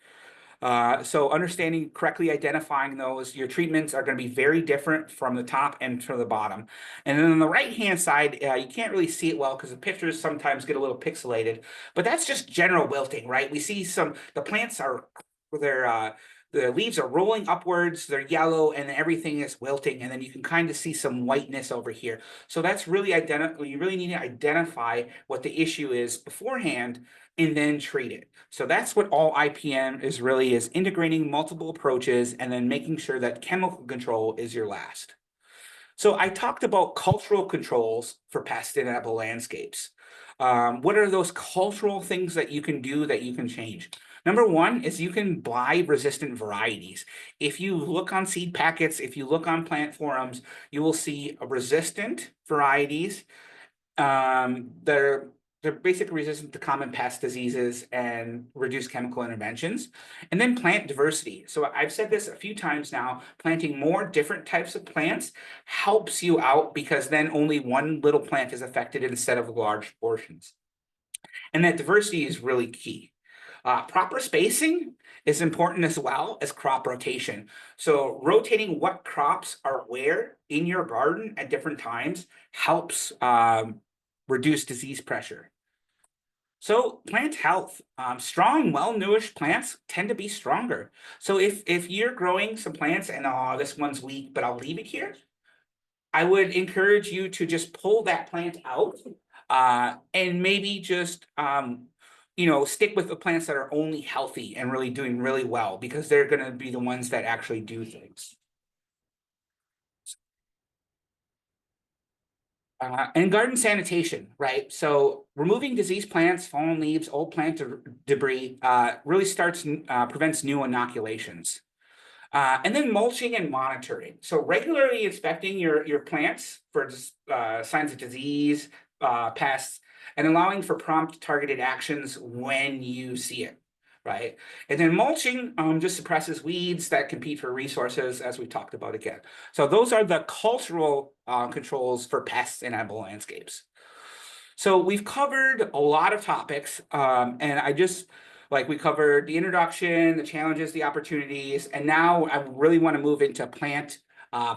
So understanding, correctly identifying those, your treatments are going to be very different from the top and from the bottom. And then on the right-hand side, you can't really see it well because the pictures sometimes get a little pixelated, but that's just general wilting, right? We see the plants are, the leaves are rolling upwards, they're yellow, and everything is wilting, and then you can kind of see some whiteness over here. So that's really you really need to identify what the issue is beforehand and then treat it. So that's what all IPM is integrating multiple approaches and then making sure that chemical control is your last. So I talked about cultural controls for pest and edible landscapes. What are those cultural things that you can do that you can change? Number one is you can buy resistant varieties. If you look on seed packets, if you look on plant forums, you will see resistant varieties they're basically resistant to common pest diseases and reduce chemical interventions. And then plant diversity. So I've said this a few times now, planting more different types of plants helps you out because then only one little plant is affected instead of large portions. And that diversity is really key. Proper spacing is important as well as crop rotation. So rotating what crops are where in your garden at different times helps reduce disease pressure. So plant health, strong, well-nourished plants tend to be stronger. So if you're growing some plants and this one's weak, but I'll leave it here, I would encourage you to just pull that plant out and maybe just stick with the plants that are only healthy and really doing really well because they're going to be the ones that actually do things. And garden sanitation, right? So removing diseased plants, fallen leaves, old plant debris really prevents new inoculations. And then mulching and monitoring. So regularly inspecting your plants for signs of disease, pests, and allowing for prompt targeted actions when you see it, right? And then mulching just suppresses weeds that compete for resources, as we talked about again. So those are the cultural controls for pests in edible landscapes. So we've covered a lot of topics, and we covered the introduction, the challenges, the opportunities, and now I really want to move into plant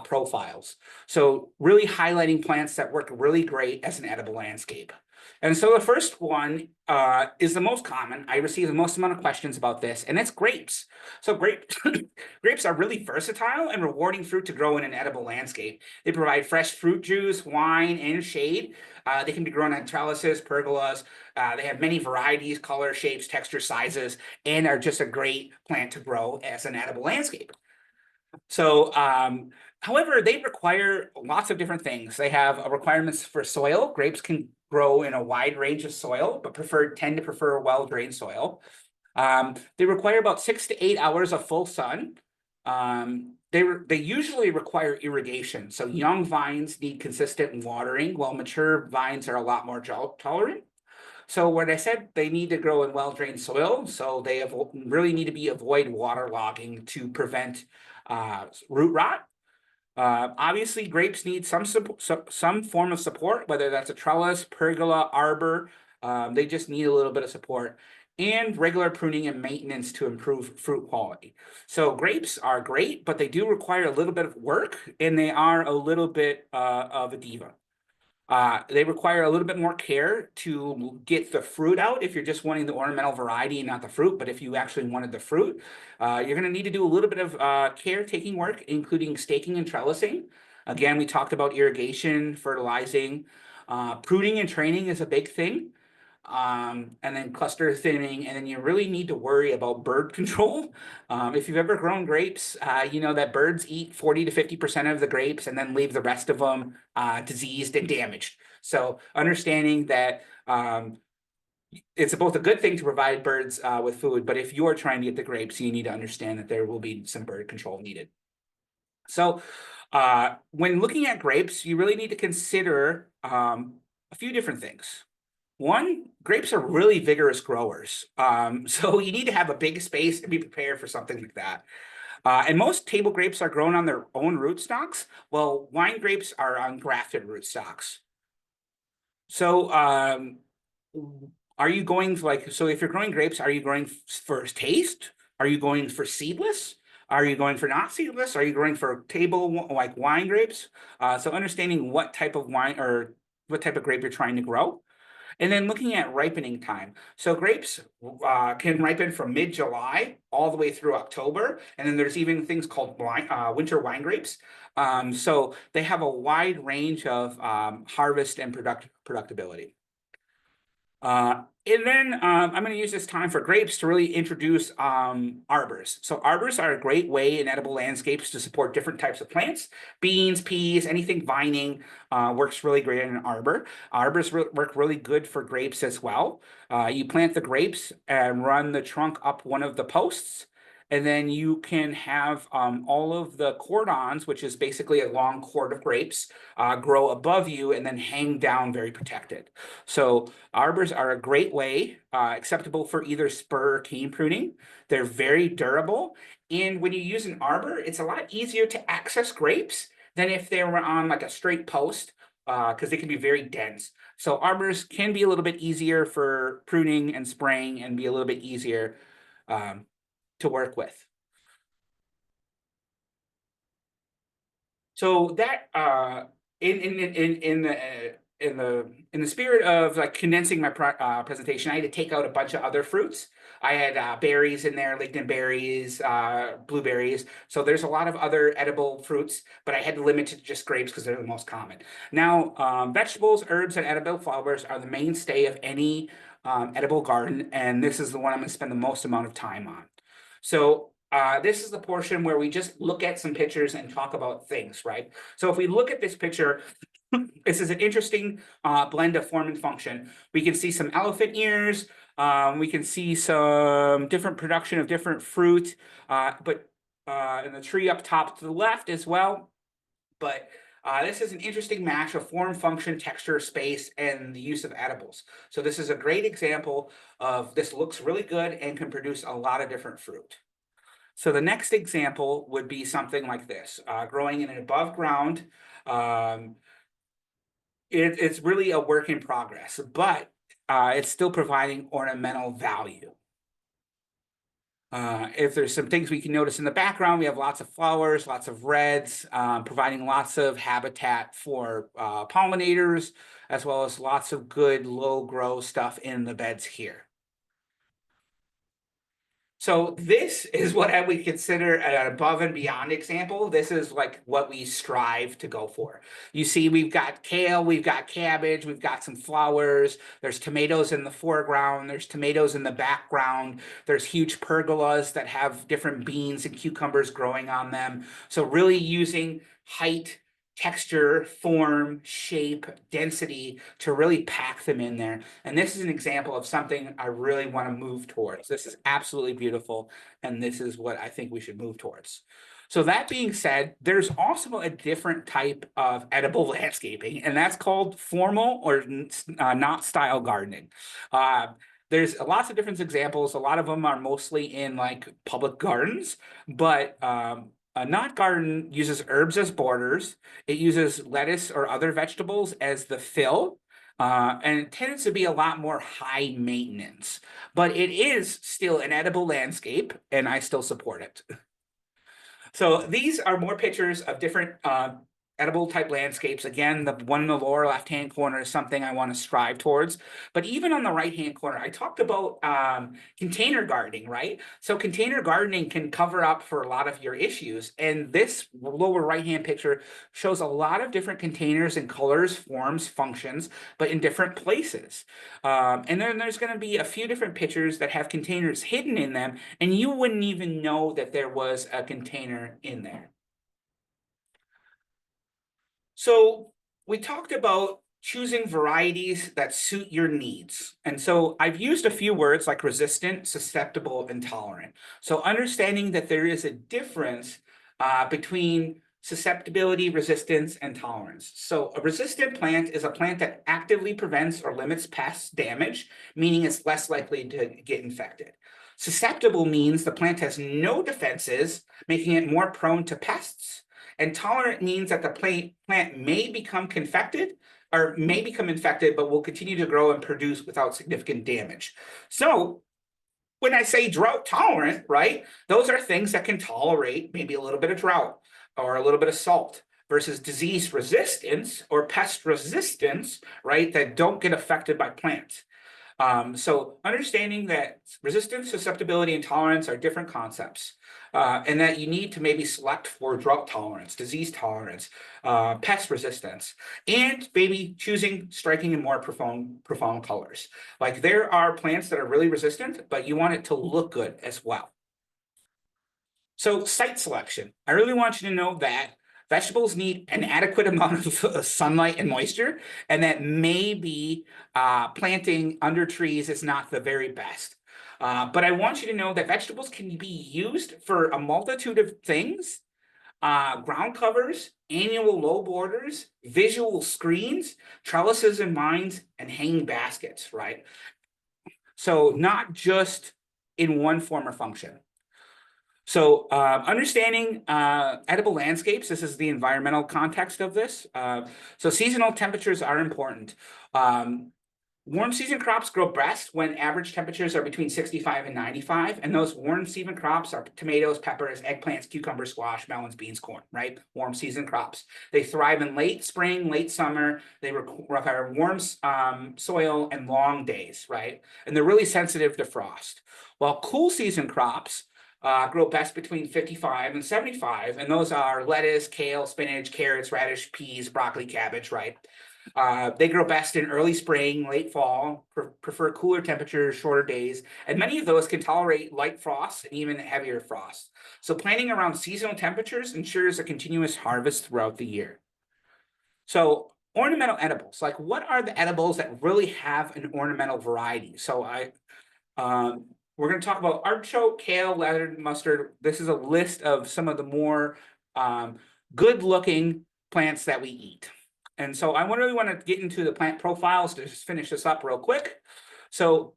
profiles. So really highlighting plants that work really great as an edible landscape. And so the first one is the most common. I receive the most amount of questions about this, and it's grapes. So grapes are really versatile and rewarding fruit to grow in an edible landscape. They provide fresh fruit juice, wine, and shade. They can be grown on trellises, pergolas. They have many varieties, color, shapes, texture, sizes, and are just a great plant to grow as an edible landscape. So, however, they require lots of different things. They have requirements for soil. Grapes can grow in a wide range of soil, but tend to prefer well-drained soil. They require about 6 to 8 hours of full sun. They usually require irrigation. So young vines need consistent watering, while mature vines are a lot more drought tolerant. So what I said, they need to grow in well-drained soil. So they really need to avoid waterlogging to prevent root rot. Obviously, grapes need some form of support, whether that's a trellis, pergola, arbor. They just need a little bit of support and regular pruning and maintenance to improve fruit quality. So grapes are great, but they do require a little bit of work, and they are a little bit of a diva. They require a little bit more care to get the fruit out if you're just wanting the ornamental variety and not the fruit. But if you actually wanted the fruit, you're going to need to do a little bit of caretaking work, including staking and trellising. Again, we talked about irrigation, fertilizing. Pruning and training is a big thing. And then cluster thinning, and then you really need to worry about bird control. If you've ever grown grapes, you know that birds eat 40 to 50% of the grapes and then leave the rest of them diseased and damaged. So understanding that it's both a good thing to provide birds with food, but if you're trying to get the grapes, you need to understand that there will be some bird control needed. So when looking at grapes, you really need to consider a few different things. One, grapes are really vigorous growers. So you need to have a big space to be prepared for something like that. And most table grapes are grown on their own rootstocks, while wine grapes are on grafted rootstocks. So are you going so if you're growing grapes, are you growing for taste? Are you going for seedless? Are you going for not seedless? Are you growing for table like wine grapes? So understanding what type of wine or what type of grape you're trying to grow. And then looking at ripening time. So grapes can ripen from mid-July all the way through October. And then there's even things called winter wine grapes. So they have a wide range of harvest and productability. And then I'm going to use this time for grapes to really introduce arbors. So arbors are a great way in edible landscapes to support different types of plants. Beans, peas, anything vining works really great in an arbor. Arbors work really good for grapes as well. You plant the grapes and run the trunk up one of the posts. And then you can have all of the cordons, which is basically a long cord of grapes, grow above you and then hang down very protected. So arbors are a great way, acceptable for either spur or cane pruning. They're very durable. And when you use an arbor, it's a lot easier to access grapes than if they were on like a straight post, because they can be very dense. So arbors can be a little bit easier for pruning and spraying and be a little bit easier to work with. So that in the spirit of like condensing my presentation, I had to take out a bunch of other fruits. I had berries in there, lignin berries, blueberries. So there's a lot of other edible fruits, but I had to limit it to just grapes because they're the most common. Now, vegetables, herbs, and edible flowers are the mainstay of any edible garden, and this is the one I'm going to spend the most amount of time on. So this is the portion where we just look at some pictures and talk about things, right? So if we look at this picture, this is an interesting blend of form and function. We can see some elephant ears. We can see some different production of different fruit, but in the tree up top to the left as well. But this is an interesting match of form, function, texture, space, and the use of edibles. So this is a great example of this looks really good and can produce a lot of different fruit. So the next example would be something like this, growing in an above ground. It's really a work in progress, but it's still providing ornamental value. If there's some things we can notice in the background, we have lots of flowers, lots of reds, providing lots of habitat for pollinators, as well as lots of good low grow stuff in the beds here. So this is what I would consider an above and beyond example. This is like what we strive to go for. You see, we've got kale, we've got cabbage, we've got some flowers. There's tomatoes in the foreground. There's tomatoes in the background. There's huge pergolas that have different beans and cucumbers growing on them. So really using height, texture, form, shape, density to really pack them in there. And this is an example of something I really want to move towards. This is absolutely beautiful, and this is what I think we should move towards. So that being said, there's also a different type of edible landscaping, and that's called formal or not style gardening. There's lots of different examples. A lot of them are mostly in like public gardens, but a knot garden uses herbs as borders. It uses lettuce or other vegetables as the fill, and it tends to be a lot more high maintenance. But it is still an edible landscape, and I still support it. So these are more pictures of different edible type landscapes. Again, the one in the lower left-hand corner is something I want to strive towards. But even on the right-hand corner, I talked about container gardening, right? So container gardening can cover up for a lot of your issues. And this lower right-hand picture shows a lot of different containers and colors, forms, functions, but in different places. And then there's going to be a few different pictures that have containers hidden in them, and you wouldn't even know that there was a container in there. So we talked about choosing varieties that suit your needs. And so I've used a few words like resistant, susceptible, and tolerant. So understanding that there is a difference between susceptibility, resistance, and tolerance. So a resistant plant is a plant that actively prevents or limits pest damage, meaning it's less likely to get infected. Susceptible means the plant has no defenses, making it more prone to pests. And tolerant means that the plant may become infected, but will continue to grow and produce without significant damage. So when I say drought tolerant, right, those are things that can tolerate maybe a little bit of drought or a little bit of salt, versus disease resistance or pest resistance, right, that don't get affected by plants. So understanding that resistance, susceptibility, and tolerance are different concepts, and that you need to maybe select for drought tolerance, disease tolerance, pest resistance, and maybe choosing striking in more profound colors. Like there are plants that are really resistant, but you want it to look good as well. So site selection. I really want you to know that vegetables need an adequate amount of sunlight and moisture, and that maybe planting under trees is not the very best. But I want you to know that vegetables can be used for a multitude of things. Ground covers, annual low borders, visual screens, trellises and vines, and hanging baskets, right? So not just in one form or function. So understanding edible landscapes, this is the environmental context of this. So seasonal temperatures are important. Warm season crops grow best when average temperatures are between 65 and 95. And those warm season crops are tomatoes, peppers, eggplants, cucumbers, squash, melons, beans, corn, right? Warm season crops. They thrive in late spring, late summer. They require warm soil and long days, right? And they're really sensitive to frost. While cool season crops grow best between 55 and 75. And those are lettuce, kale, spinach, carrots, radish, peas, broccoli, cabbage, right? They grow best in early spring, late fall, prefer cooler temperatures, shorter days, and many of those can tolerate light frosts and even heavier frosts. So planting around seasonal temperatures ensures a continuous harvest throughout the year. So ornamental edibles, like what are the edibles that really have an ornamental variety? So we're going to talk about artichoke, kale, lettuce, mustard. This is a list of some of the more good-looking plants that we eat. And so I really want to get into the plant profiles to just finish this up real quick. So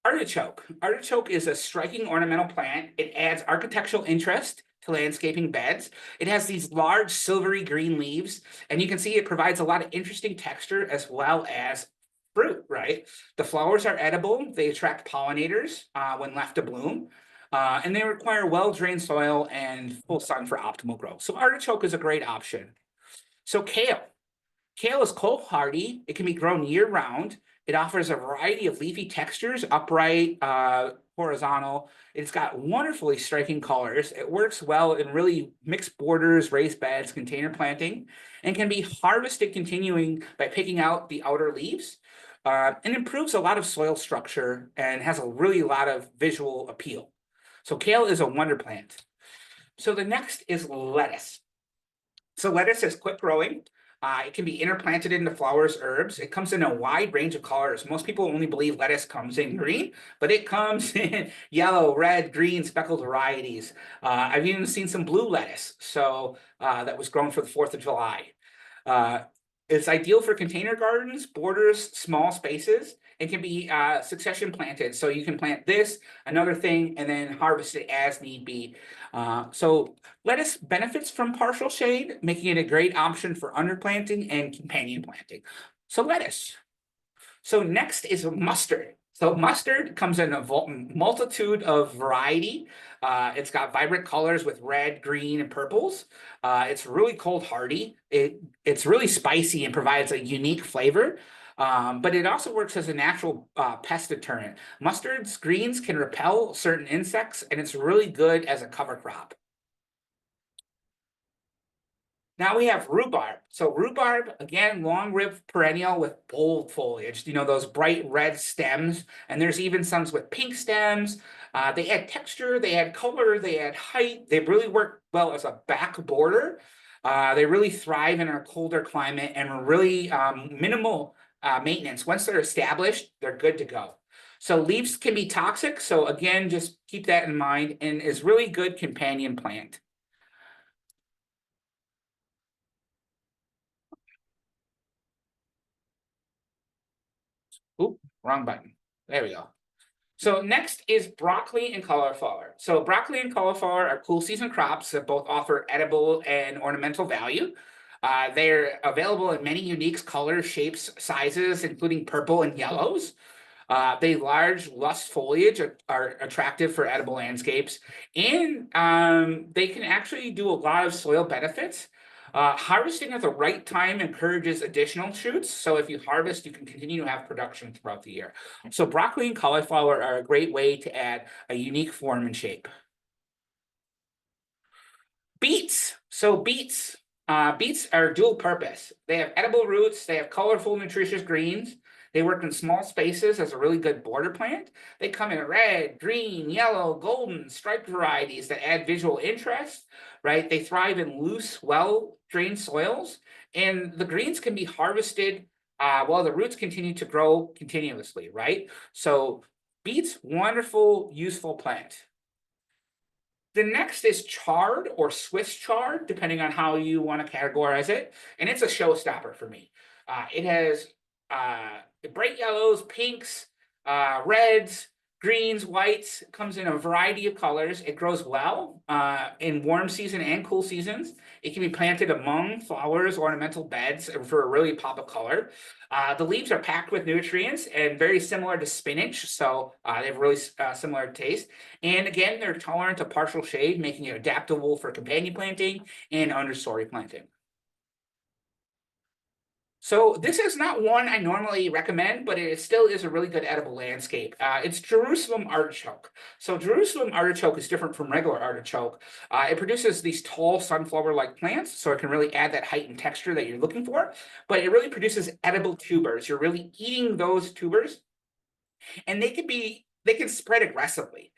artichoke. Artichoke is a striking ornamental plant. It adds architectural interest to landscaping beds. It has these large silvery green leaves, and you can see it provides a lot of interesting texture as well as fruit, right? The flowers are edible. They attract pollinators when left to bloom. And they require well-drained soil and full sun for optimal growth. So artichoke is a great option. So kale. Kale is cold hardy. It can be grown year-round. It offers a variety of leafy textures, upright, horizontal. It's got wonderfully striking colors. It works well in really mixed borders, raised beds, container planting, and can be harvested continuing by picking out the outer leaves. And improves a lot of soil structure and has a really lot of visual appeal. So kale is a wonder plant. So the next is lettuce. So lettuce is quick growing. It can be interplanted into flowers, herbs. It comes in a wide range of colors. Most people only believe lettuce comes in green, but it comes in yellow, red, green, speckled varieties. I've even seen some blue lettuce, so that was grown for the 4th of July. It's ideal for container gardens, borders, small spaces. It can be succession planted. So you can plant this, another thing, and then harvest it as need be. So lettuce benefits from partial shade, making it a great option for underplanting and companion planting. So lettuce. So next is mustard. So mustard comes in a multitude of variety. It's got vibrant colors with red, green, and purples. It's really cold hardy. It's really spicy and provides a unique flavor. But it also works as a natural pest deterrent. Mustard's greens can repel certain insects, and it's really good as a cover crop. Now we have rhubarb. So rhubarb, again, long-ribbed perennial with bold foliage, those bright red stems. And there's even some with pink stems. They add texture, they add color, they add height. They really work well as a back border. They really thrive in a colder climate and really minimal maintenance. Once they're established, they're good to go. So leaves can be toxic. So again, just keep that in mind, and is really good companion plant. Oop, wrong button. There we go. So next is broccoli and cauliflower. So broccoli and cauliflower are cool season crops that both offer edible and ornamental value. They're available in many unique colors, shapes, sizes, including purple and yellows. They large, lush foliage are attractive for edible landscapes, and they can actually do a lot of soil benefits. Harvesting at the right time encourages additional shoots. So if you harvest, you can continue to have production throughout the year. So broccoli and cauliflower are a great way to add a unique form and shape. Beets. So beets are dual purpose. They have edible roots. They have colorful, nutritious greens. They work in small spaces as a really good border plant. They come in red, green, yellow, golden, striped varieties that add visual interest, right? They thrive in loose, well-drained soils, and the greens can be harvested while the roots continue to grow continuously, right? So Beets, wonderful, useful plant. The next is chard or Swiss chard, depending on how you want to categorize it. And it's a showstopper for me. It has bright yellows, pinks, reds, greens, whites. It comes in a variety of colors. It grows well in warm season and cool seasons. It can be planted among flowers, ornamental beds for a really pop of color. The leaves are packed with nutrients and very similar to spinach, so they have really similar taste. And again, they're tolerant to partial shade, making it adaptable for companion planting and understory planting. So this is not one I normally recommend, but it still is a really good edible landscape. It's Jerusalem artichoke. So Jerusalem artichoke is different from regular artichoke. It produces these tall sunflower-like plants, so it can really add that height and texture that you're looking for. But it really produces edible tubers. You're really eating those tubers, and they can spread aggressively.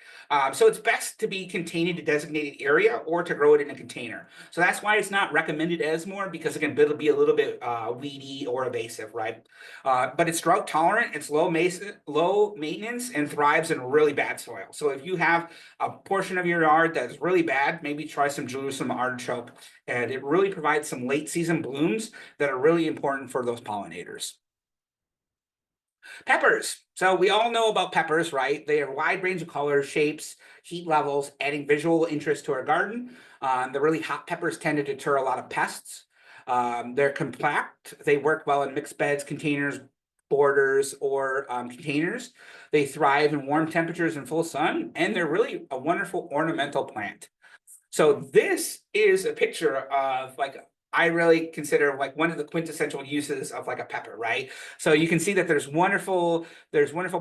So it's best to be contained in a designated area or to grow it in a container. So that's why it's not recommended as more, because again, it'll be a little bit weedy or invasive, right? But it's drought tolerant, it's low maintenance, and thrives in really bad soil. So if you have a portion of your yard that's really bad, maybe try some Jerusalem artichoke, and it really provides some late season blooms that are really important for those pollinators. Peppers. So we all know about peppers, right? They have a wide range of colors, shapes, heat levels, adding visual interest to our garden. The really hot peppers tend to deter a lot of pests. They're compact. They work well in mixed beds, containers, borders, or containers. They thrive in warm temperatures and full sun, and they're really a wonderful ornamental plant. So this is a picture of I really consider like one of the quintessential uses of like a pepper, right? So you can see that there's wonderful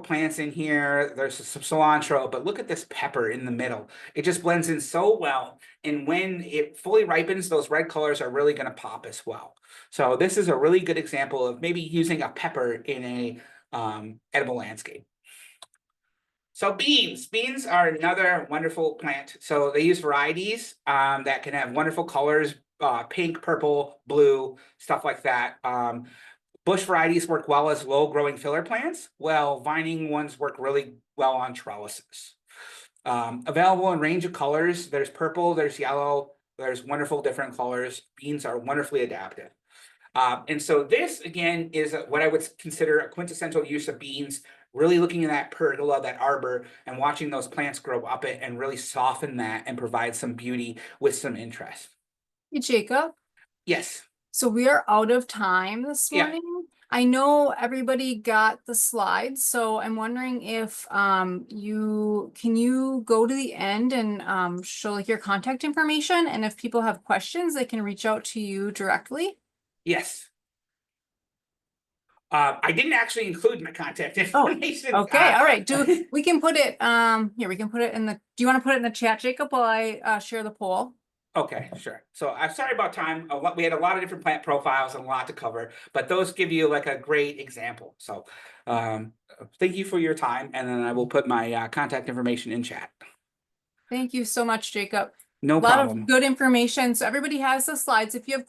plants in here. There's some cilantro, but look at this pepper in the middle. It just blends in so well. And when it fully ripens, those red colors are really going to pop as well. So this is a really good example of maybe using a pepper in a edible landscape. So beans are another wonderful plant. So they use varieties that can have wonderful colors, pink, purple, blue, stuff like that. Bush varieties work well as low-growing filler plants, while vining ones work really well on trellises. Available in range of colors. There's purple, there's yellow, there's wonderful different colors. Beans are wonderfully adaptive. And so this, again, is what I would consider a quintessential use of beans, really looking at that pergola, that arbor, and watching those plants grow up it and really soften that and provide some beauty with some interest. Hey, Jacob. Yes. So we are out of time this Yeah. morning. I know everybody got the slides, so I'm wondering if you go to the end and show like your contact information, and if people have questions, they can reach out to you directly. Yes. I didn't actually include my contact information. Okay, all right. We can put it here, we can put it in the, do you want to put it in the chat, Jacob, while I share the poll? Okay, sure. So I'm sorry about time. We had a lot of different plant profiles and a lot to cover, but those give you like a great example. So thank you for your time, and then I will put my contact information in chat. Thank you so much, Jacob. No A lot problem. of good information. So everybody has the slides. If you have